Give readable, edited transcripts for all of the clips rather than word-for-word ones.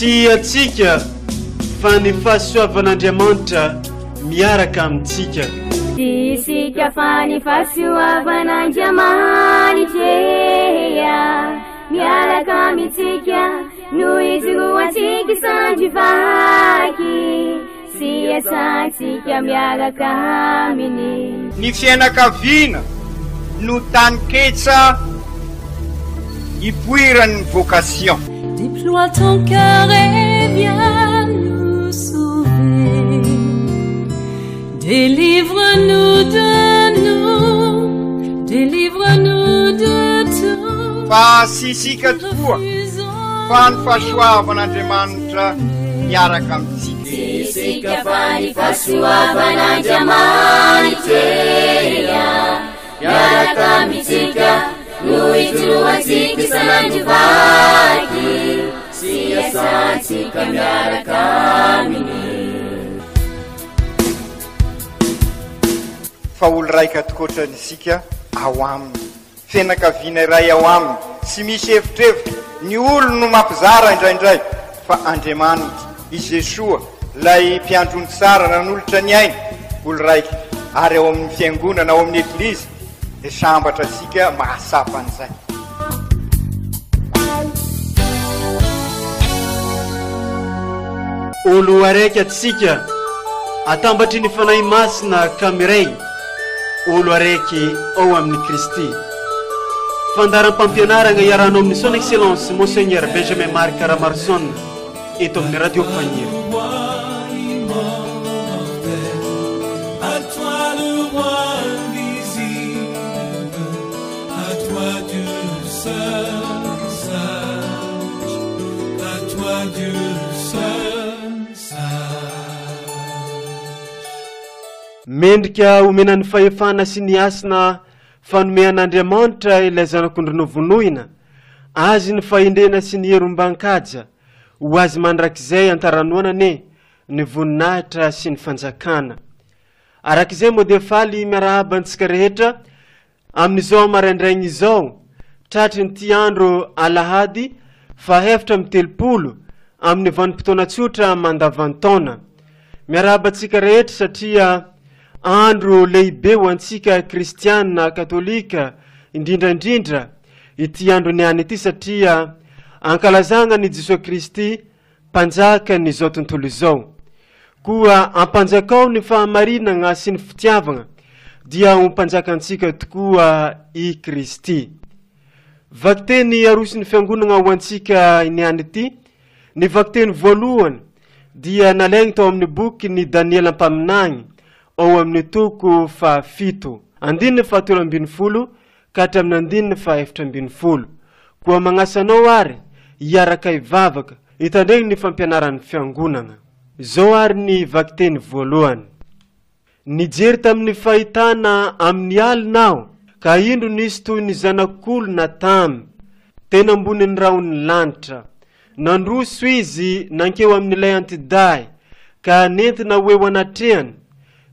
Si atsika fa ny fahasoavan'Andriamanitra miaraka amintsika. Isika fa ny fahasoavan'Andriamanitra miaraka amintsika no ijoroantsika sandrivaky sy asantsika miaraka aminy. Ny fianakaviana no taniketsa ipoiran'ny vocation. Déploie ton cœur et viens nous sauver. Délivre-nous de nous, délivre-nous de tout. Fa sisika tokoa fa ny fahasoavan'Andriamanitra miaraka amintsika. Sisika fa ny fahasoavan'Andriamanitra miaraka amintsika no ijoroantsika sandrivaky sy asantsika miaraka aminy. Fa olo raika atokotran'isika ao aminy, fianakaviana iray ao aminy, sy misy hevitrevitra ny olo no mampizara indraindray fa Andriamanitra i Jesoa lay mpiandrony tsara nanolotra ny aina olo raika ary ao amin'ny fiangonana ao amin'ny eglizy dia sambatra asika mahasapa an'izay. Olo araiky atsika atambatry ny fanahy masina kamiray olo araiky ao amin'ny Kristy. Fandaram-pampianarana iaranao amin'ny son excellence Monseigneur Benjamin Marc Caramarson eto amin'ny radio Fanira. Mendrika omenan'ny fahefana sy ny asina fanomean'Andriamanitra ilay zanak'ondry novonoina azy ny fahendrena sy ny herom-bankaja ho azy mandrakizay antaranoanane ny voninahitra sy ny fanjakana. Arak'izay moa dia faly miarahabantsika rehetra amin'izao maraindraigny izao tratry ny ty andro alahady fa 7 amin'ny vanim-potoana tsotra mandavan-taona. Miarahabantsika rehetra satria andro lehibe ho antsika kristiana katolika indrindraindrindra ity andro niany ity satria ankalazana ny Jesosy Kristy mpanjaka n'izao tontolo izao. Koa ampanjakao ny fahamarinana sy ny fitiavana dia mpanjakantsika tokoa i Kristy. Vakiteny arosy ny fiangonana ho antsika niany ity, ny vakiteny voalohany dia nalaigny tao amin'ny boky ny Daniela Ampaminany ao amin'ny toko 7 andininy 7 ka hatramin'ny andininy 7. Koa magnasanao ary hiaraka ivavaka hitandregny ny fampianaran'ny fiangonana. Zao ary ny vakiteny voalohany. Nijery tamin'ny fahitana amin'ny alinao ka indro nisy toy ny zanak'olona tamy tena amboniny raon'ny lanitra. Nandroso izy nankeo amin'ilay antiday ka nentina hoe anatrehany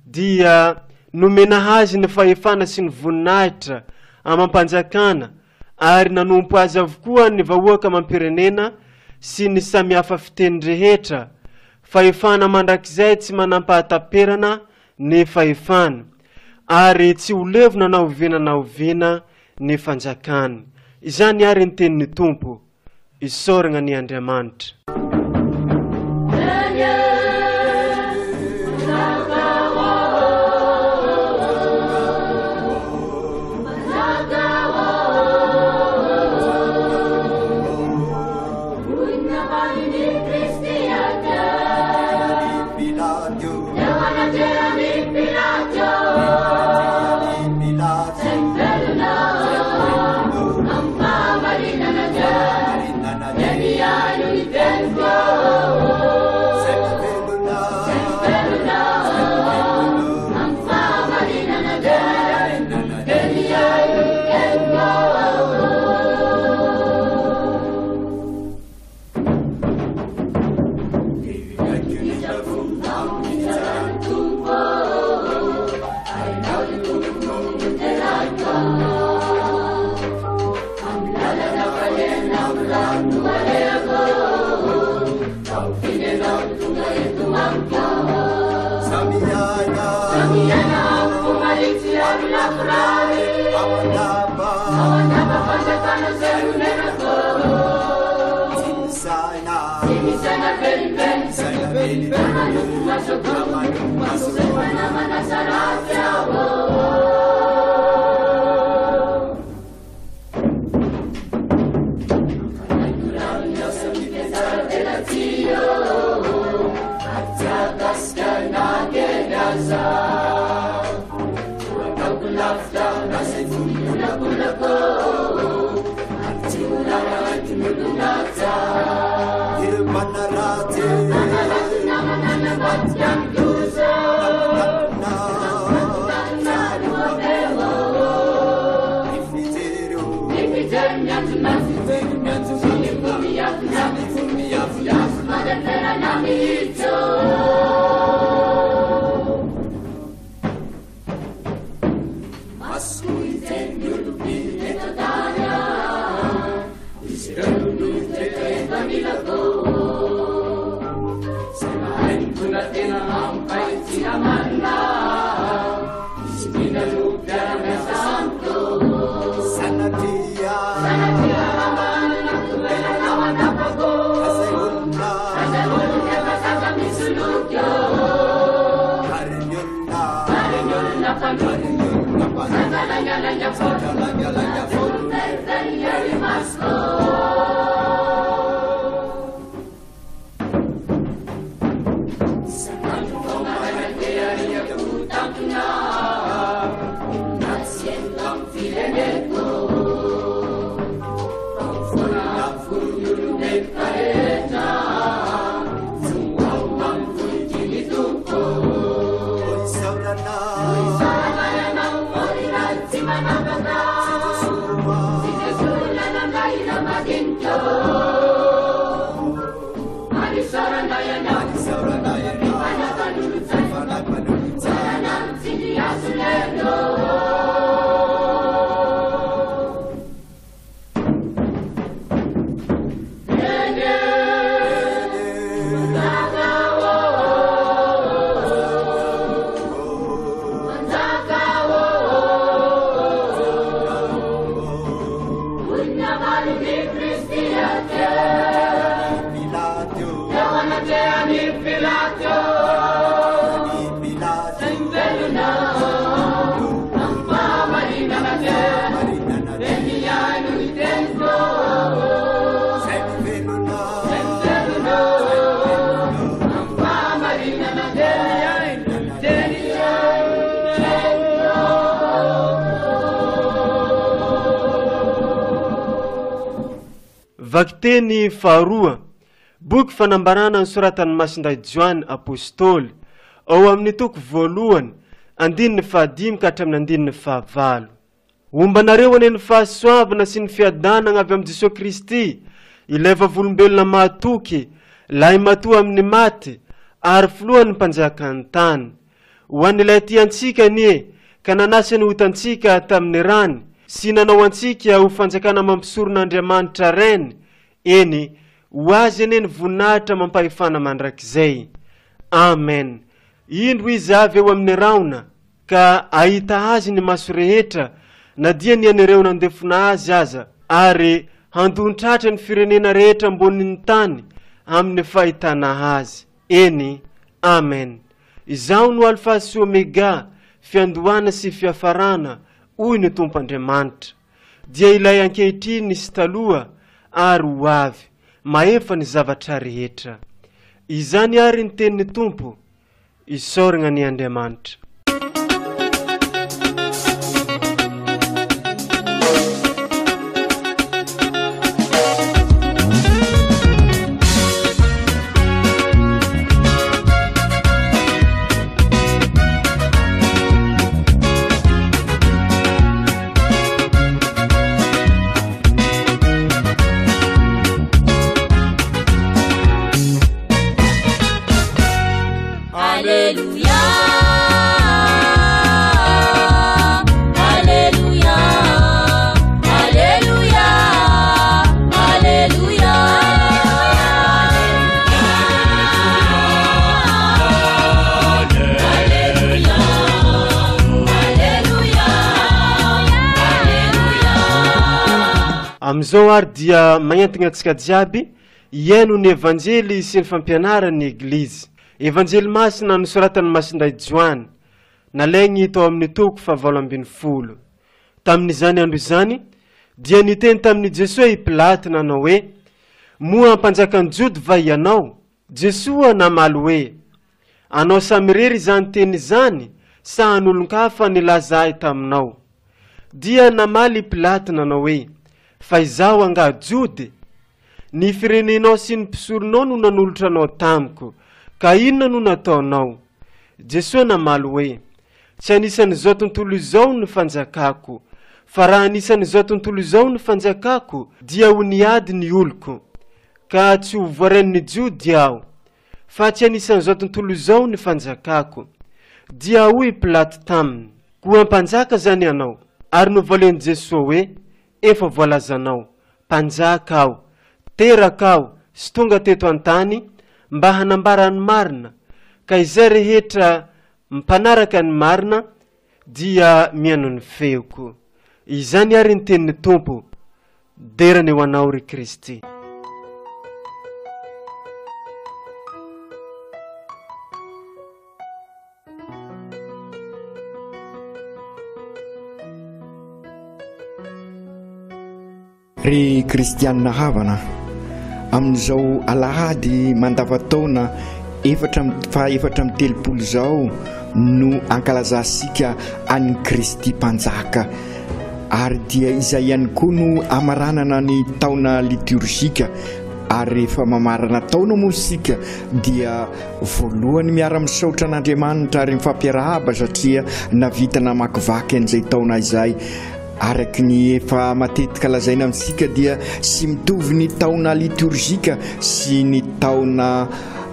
dia nomena azy ny fahefana sy ny voninahitra amampanjakana ary nanompo azy avokoa ny vahoaka mampirenena sy ny samihafa fiteny rehetra. Fahefana mandrakizay tsy manampahataperana ny fahefana ary tsy olevona na ovena ny fanjakana. Izany ary ny tenin'ny Tompo, isoragna ny Andriamanitra. Vakiteny faharoa, boky fanambarana ny soratan'ny Masindray Joany apôstôly, ao amin'ny toko voalohany, 15 ka hatramin'ny 19. Ombanareo ane ny fahasoavana sy ny fiadanana avy amin'ny Jesosy Kristy, ilay vavolombelona matoky, lay matoa amin'ny maty, ary filohan'ny mpanjaka ny tany. Ho an'ilay tiantsika nie, ka nanasany hotantsika tamin'ny rany, sy nanao antsika ho fanjakana mampisoron'Andriamanitra reny, eny, ho azy ene ny voninahitra mampahefana mandrakizay. Amen. Indro izy avy eo amin'ny raona, ka ahita azy ny maso rehetra, na dia ny anireo nandefona azy aza, ary handontratra ny firenena rehetra ambonin'ny tany, amin'ny fahitana azy. Eny, amen. Izao no Alfa sy Omega, fiandohana sy fiafarana, hoy ny Tompo Andriamanitra. Dia ilay ankehitriny sy taloha, ary ho avy, maefa ny zavatra rehetra. Izany ary ny tenin'ny Tompo, isoragna ny Andriamanitra. Alléluia. Amizao ary dia magnentigna antsika jiaby iaino ny evanjely sy ny fampianarany eglizy. Evanjely masina nosoratan'ny Masindray Joany, nalaigny tao amin'ny toko 7:20. Tamin'izany andro izany dia niteny tamin'ny Jesosy i Pilaty nanao hoe: moa ampanjakan'ny Jody va ianao? Jesosy namaly hoe: anao samy rery izany teny izany sa an'olon-kafa nilaza ahy taminao? Dia namaly Pilaty nanao hoe: fa izaho anga Jody? Ny firenenao sy ny mpisoronao no nanolotra anao tamiko, ka inona no nataonao? Jesosy namaly hoe: tsy anisan'izao tontolo izao ny fanjakako, fa raha anisan'izao tontolo izao ny fanjakako dia ho niady ny oloko, ka tsy ho voaren'ny Jody aho. Fa tsy anisan'izao tontolo izao ny fanjakako. Dia hoy Pilaty taminy: koa mpanjaka zany ianao? Ary novoleny Jesosy hoe: efa voalazanao, mpanjaka aho. Teraka aho sy tonga teto an-tany mba hanambara ny marina, ka izay rehetra mpanaraka ny marina dia mihaino ny feoko. Izany ary ny tenin'ny Tompo, derany ho anao ry Kristy. Ry kristianina havana, amin'izao alahady mandavataona efatra amin'ny telopolo zao no ankalazasika an'ny Kristy mpanjaka, ary dia izay ihany koa no amaranana ny taona liturgika. Ary rehefa mamarana taona moa sika dia voalohany miara-misaotra an'Andriamanitra ary mifampiarahaba satria navita namakivaky an'izay taona izay. Araky ny efa matetika lazaina amintsika dia sy mitovy ny taona liturgika sy ny taona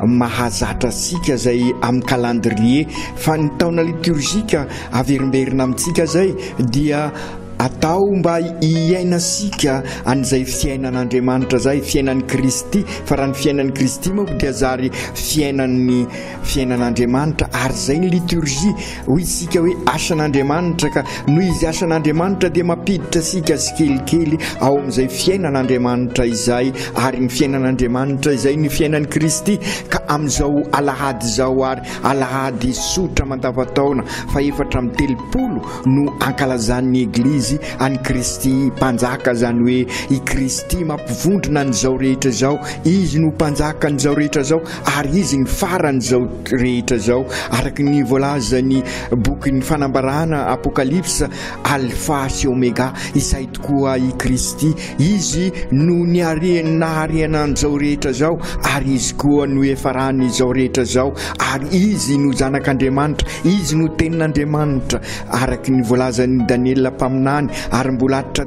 mahazatra sika zay amin'ny calendrier, fa ny taona liturgika averimberina amintsika zay dia atao mba iaina sika an'izay fiainan'Andriamanitra zay, fiainan'ny Kristy. Fa raha ny fiainan'ny Kristy moa dia zary fiainan'Andriamanitra, ary zay ny liturgie hoy isika hoe asan'Andriamanitra, ka noho izy asan'Andriamanitra dia mampiditra sika tsikelikely ao amin'izay fiainan'Andriamanitra izay, ary ny fiainan'Andriamanitra izay ny fiainan'ny Kristy. Ka amin'izao alahady zao ary alahady sotra mandavataona fa 4:30 no ankalazan'ny Eglizy an'ny Kristy mpanjaka, zany hoe i Kristy mampivondrona an'izao rehetra zao. Izy no mpanjaka an'izao rehetra zao, ary izy ny faran'izao rehetra zao, araky ny voalazany bokin'ny fanambarana Apokalipsa: alpha sy omega, izay tokoa i Kristy. Izy no nahariana an'izao rehetra zao, ary izy koa no efarany izao rehetra zao, ary izy no zanak'Andriamanitra, izy no tenin'Andriamanitra, araky ny voalazan'ny Daniela mpaminany. Ary mbola atitra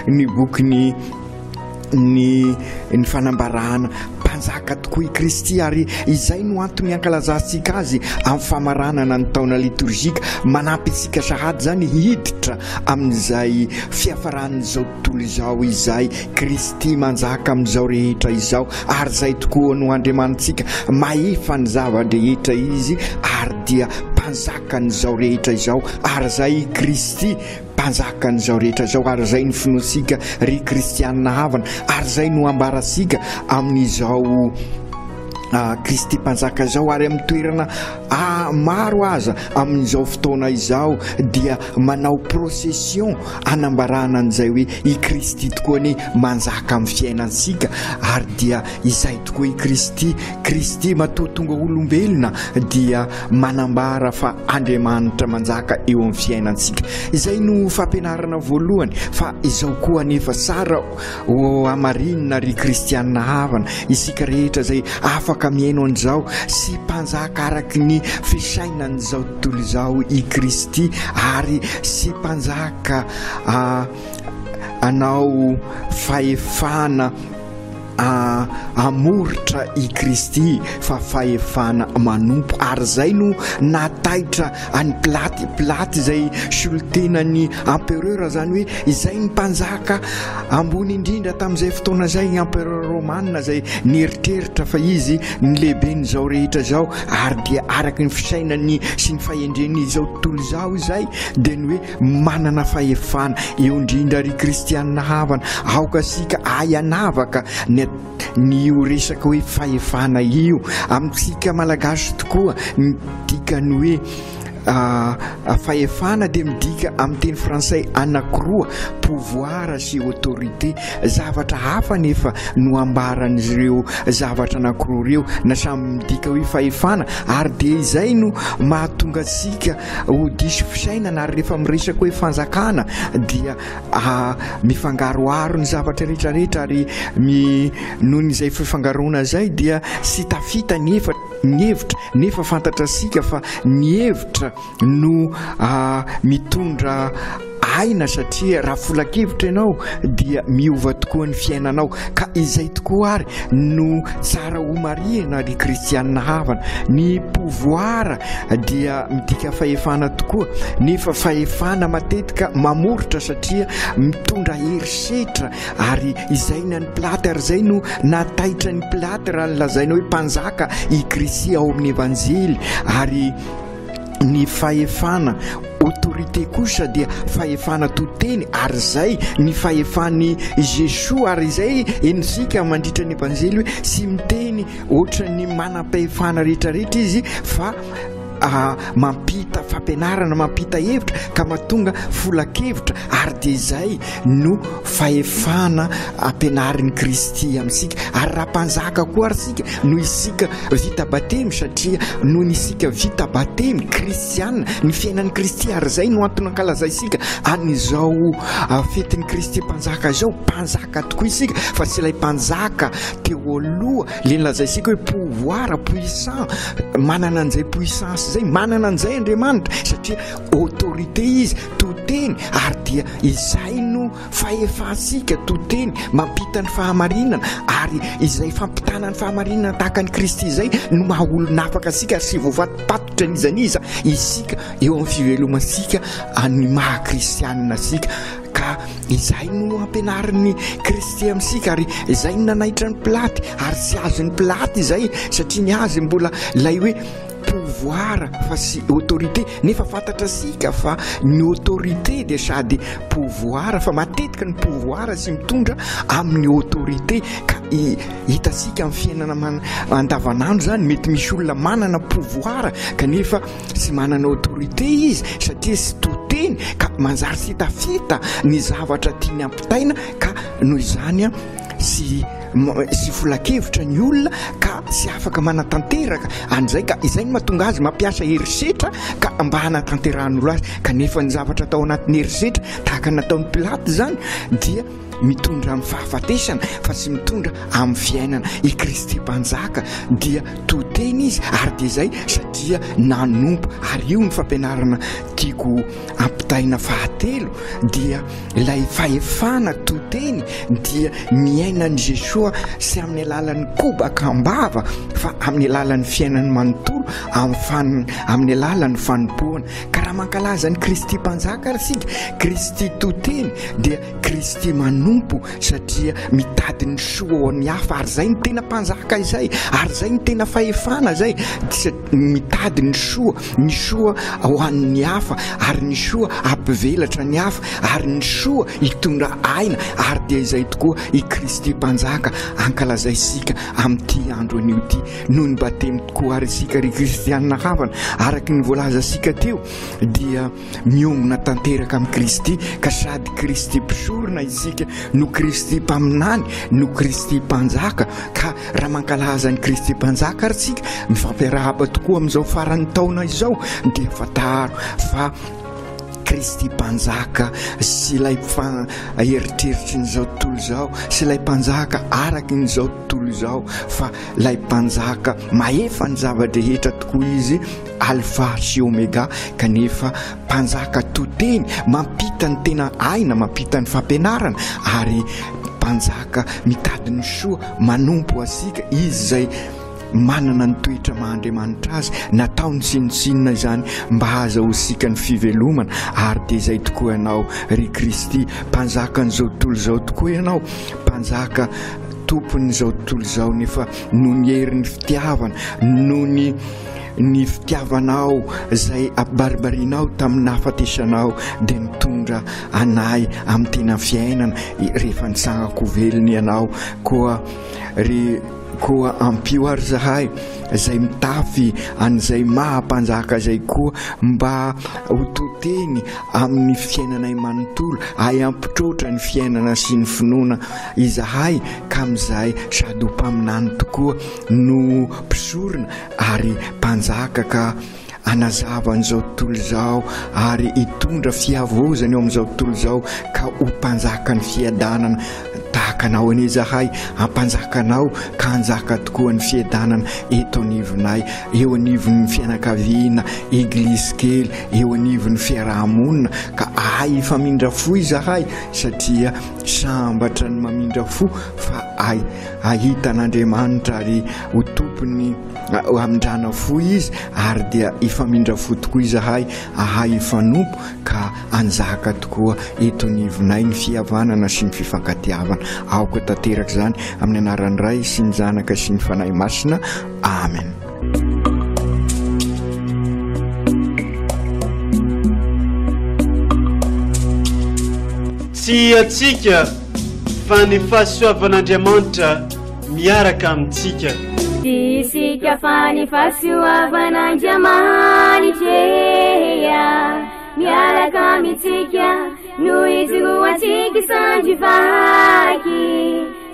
ny boky ny fanambarana mpanjaka tokoa i Kristy, ary izay no antony ankalazantsika azy amin'ny famaranana ny taona liturgika, manampy antsika sahady zany hiditra amin'izay fiafaran'izao tontolo izao izay Kristy manjaka amin'izao rehetra izao. Ary zay tokoa no andriamanitsika maefa ny zava-drehetra izy, ary dia mpanjaka n'izao rehetra izao, ary zay Kristy mpanjaka n'izao rehetra zao. Ary zay ny finoantsika ry kristianina havana, ary zay no ambarasika amin'izao Kristy mpanjaka zao. Ary amin'ny toerana maro aza amin'izao fotoana izao dia manao procession anambarana an'izay hoe i Kristy tokoa ny manjaka amin'ny fiainantsika. Ary dia izay tokoa i Kristy matotonga olombelona dia manambara fa Andriamanitra manjaka eo amin'ny fiainantsika. Izay no fampianarana voalohany, fa izao koa nefa tsara amarinina ry kristianina havana, isika rehetra zay afaka miaino an'izao sy mpanjaka araky ny fisainan'izao tontolo izao i Kristy, ary sy mpanjaka anao fahefana amoritra i Kristy fa fahefana manompo ary zay no nataitra any Pilaty zay solotenany empereur zany hoe izay ny mpanjaka ambony indrindra tamin'izay fotoana zay empereur romanina zay nieritreritra fa izy ny lehiben' zao rehetra zao ary dia araky ny fisainany sy ny fahendreny zao tontolo zao izay dia ny hoe manana fahefana eo indrindra ry kristianina havana aoka sika ayanavaka ny io resaka hoe fahefana io amintsika malagasy tokoa midikany hoe fahefana dia midika amin'ny teny fransay anakiroa pouvoir sy autorité zavatra hafa nefa no ambaran'ireo zavatra anakiroa ireo na samy midika hoe fahefana ary dia izay no mahatonga antsika ho diso fisainana ary rehefa miresaka hoe fanjakana dia mifangaroaro ny zavatra rehetrarehetra ary noho izay fifangaroana zay dia sy tafita ny hevitra nefa fantatra sika fa ny hevitra no mitondra aina satria raha folakevitra ianao dia miova tokoa ny fiainanao ka izay tokoa ary no tsara ho mariana ry kristianina havana ny pouvoir dia midika fahefana tokoa nefa fahefana matetika mamoritra satria mitondra herisetra ary izay ny any Pilaty ary zay no nataitra ny Pilaty raha nolazaina hoe mpanjaka i Kristy ao amin'ny evanjely ary ny fahefana autorité kosa dia fahefana toteny ary zay ny fahefany Jesosy ary zay ensika mandritra ny evanjely hoe sy miteny ohatra ny manam-pahefana rehetrarehetra izy fa mampita fampianarana mampita hevitra ka mahatonga folakevitra ary dia izay no fahefana ampianarin'ny Kristy amintsika ary raha mpanjaka koa ary sika no isika vita batemy satria no isika vita batemy kristianina ny fiainan'ny Kristy ary zay no antony ankalaza isika an'izao fetin'ny Kristy mpanjaka izao mpanjaka tokoa isika fa tsy ilay mpanjaka teo aloha le nilazaisika hoe pouvoir puissant manana an'izay puissance zay manana an'izay Andriamanitra satria autorité izy toteny ary dia izay no fahefansika toteny mampita ny fahamarinana ary izay fampitana ny fahamarinana tahaka ny Kristy izay no maha olona afaka sika sy voavatopatotra n'izaniza isika eo amin'ny fivelomansika ny maha kristianina sika ka izay no ampianarin'ny Kristy amintsika ary izay no nanaitra ny Pilaty ary tsy azon'ny Pilaty izay satria ny azy mbola ilay hoe pouvoir fa sy autorité nefa fantatra sika fa ny autorité dia sady pouvoir fa matetika ny pouvoir sy mitondra amin'ny autorité ka hitasika amin'ny fiainana andavanandro zany mety misy olona manana pouvoir kanefa sy manana autorité izy satria sy toteny ka manjary sy tafita ny zavatra tiany ampitaina ka noho izany sy folakevitra ny olona ka sy afaka manatanteraka an'izay ka izay no mahatonga azy mampiasa herisetra ka mba hanatanteran'olo azy kanefa ny zavatra atao anatin'ny herisetra tahaka nataon'ny Pilaty zany dia mitondra amin'ny fahafatesana fa sy mitondra amin'ny fiainana i Kristy mpanjaka dia toteny izy ary dia izay satria nanompo ary io ny fampianarana tiako ampitaina fahatelo dia ilay fahefana toteny dia miainan'i Jesosy sy amin'ny alalan'ny kobaka ambava fa amin'ny alalan'ny fiainany manontolo amin'ny alalan'ny fanompoana ka raha mankalaza ny Kristy mpanjaka ary sika Kristy toteny dia Kristy manompo satria mitady ny soa ho an'ny hafa ary zay ny tena mpanjaka izay ary zay ny tena fahefana zay mitady ny soa ho an'ny hafa ary ny soa ampivelatra ny hafa ary ny soa hitondra aina ary dia izay tokoa i Kristy mpanjaka ankalazay sika amin'ity andro anio ity noho ny batemy tokoa ary sika ry kristianina havana araky ny voalaza sika teo dia miomona tanteraka amin'ny Kristy ka sady Kristy mpisorona isika no Kristy mpaminany no Kristy mpanjaka ka raha mankalaza ny Kristy mpanjaka ary sika mifampiarahaba tokoa amin'izao faran'ny taona izao dia fataro fa Kristy mpanjaka sy ilay eritreritry nyzao tontolo zao sy ilay mpanjaka araky nyzao tontolo zao fa ilay mpanjaka mahefa ny zava-drehetra tokoa izy alpha sy omega kanefa mpanjaka toteny mampita ny tena aina mampita ny fampianarana ary mpanjaka mitadiny soa manompo asika izy zay manana ny toetra mahandriamanitra azy nataony sinitsinina zany mba hazahosika ny fivelomana ary de zay tokoa ianao ry Kristy mpanjaka an'izao tontolo zao tokoa ianao mpanjaka tompon'izao tontolo zao nefa no ny herin'ny fitiavana no ny fitiavanao zay abaribarinao tamin'ny nahafatesanao de mitondra anay amin'ny tena fiainana rehefa nitsangako velony ianao koa ampio ary zahay zay mitafy an'izay mahampanjaka zay koa mba hototeny amin'ny fiainanay manontolo ay ampitrotra ny fiainana sy ny finoana izahay ka amin'izay sady ho mpaminany tokoa no mpisorona ary mpanjaka ka anazava an'izao tontolo zao ary hitondra fiavozany eo amin'izao tontolo zao ka ho mpanjaka ny fiadanana tahakanao ane zahay ampanjakanao ka anjaka tokoa ny fiadanana eto anivonay eo anivon'ny fianakaviana eglizy kely eo anivon'ny fiarahamonina ka ay famindra fo izahay satria sambatra ny mamindra fo fa ay ahitan'Andriamanitra ary ho tompony amindrana fo izy ary dia ifamindra fo tokoa izahay ahay ifanompo ka anjaka tokoa eto anivonay ny fihavanana sy ny fifankatiavana aoka tanteraka zany amin'ny anaran'ny Ray sy ny Zanaka sy ny Fanahy Masina amen. Tsy atsika fa ny fahasoavan'Andriamanitra miaraka amintsika. Isika fa ny fahasoavan'Andriamanitra miaraka amintsika no izoatsika sandrivaky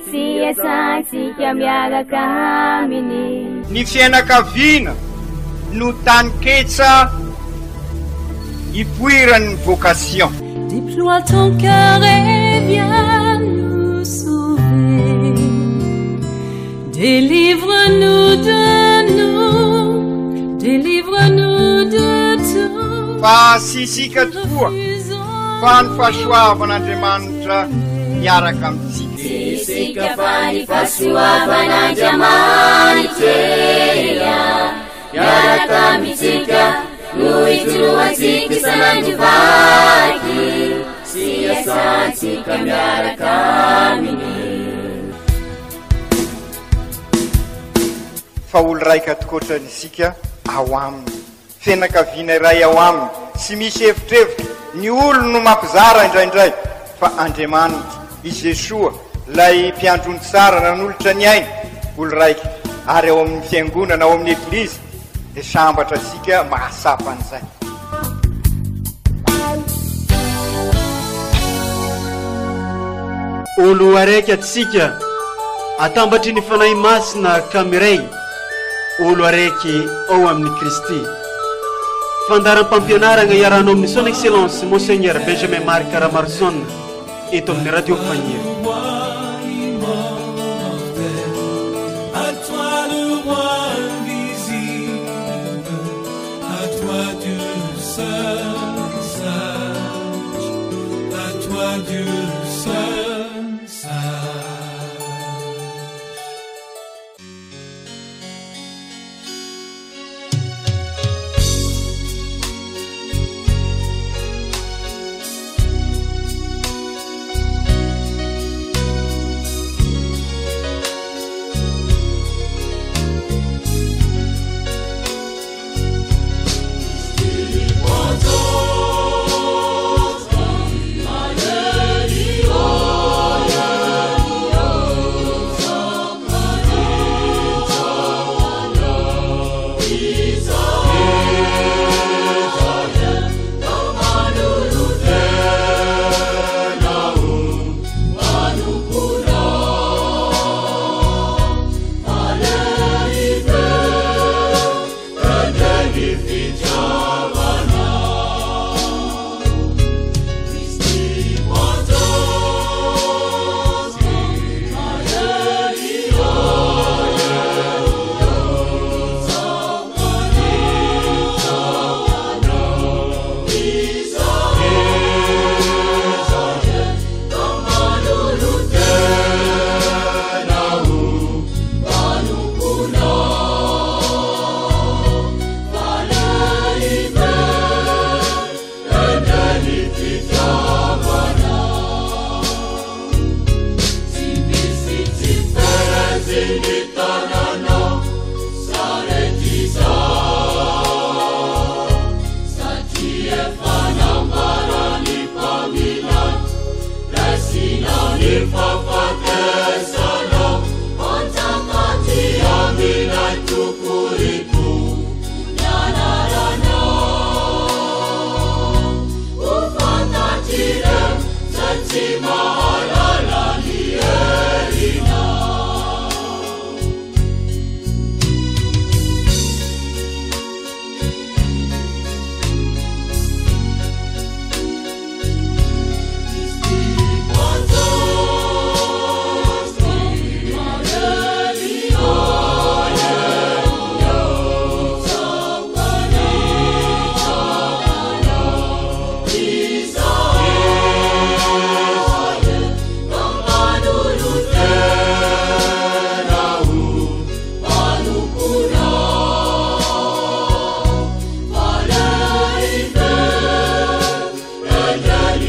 sy asantsika miaraka aminy. Ny fianakaviana no tany ketsa ipoiran'ny vocation. Déploie ton cœur et viens nous sauver. Délivre-nous de nous, délivre-nous de tout. Fa sisika tokoa fa ny fahasoavan'Andriamanitra miaraka amintsika. Sisika fa ny fahasoavan'Andriamanitra miaraka amintsika no itroatsika sanandrivaky sy asantsika miaraka aminy. Fa olo raika atokotran'isika ao aminy fianakaviana iray ao aminy sy misy hevitrevitra ny olo no mampizara indraindray fa Andriamanitra i Jesoa lay mpiandrony tsara nanolotra ny aina olo raika ary ao amin'ny fiangonana ao amin'ny eglizy de sambatra asika mahasapa an'izay. Olo araiky atsika atambatry ny fanahy masina ka miray olo araiky ao amin'ny Kristy. Fandaram-pampianarana iaranao amin'ny son excellence Monseigneur Benjamin Marc Ramarzon eto amin'ny radio Fagnier. À toi le roi invisible, à toi Dieu seul sage, à toi Dieu seul sage. Oh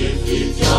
If you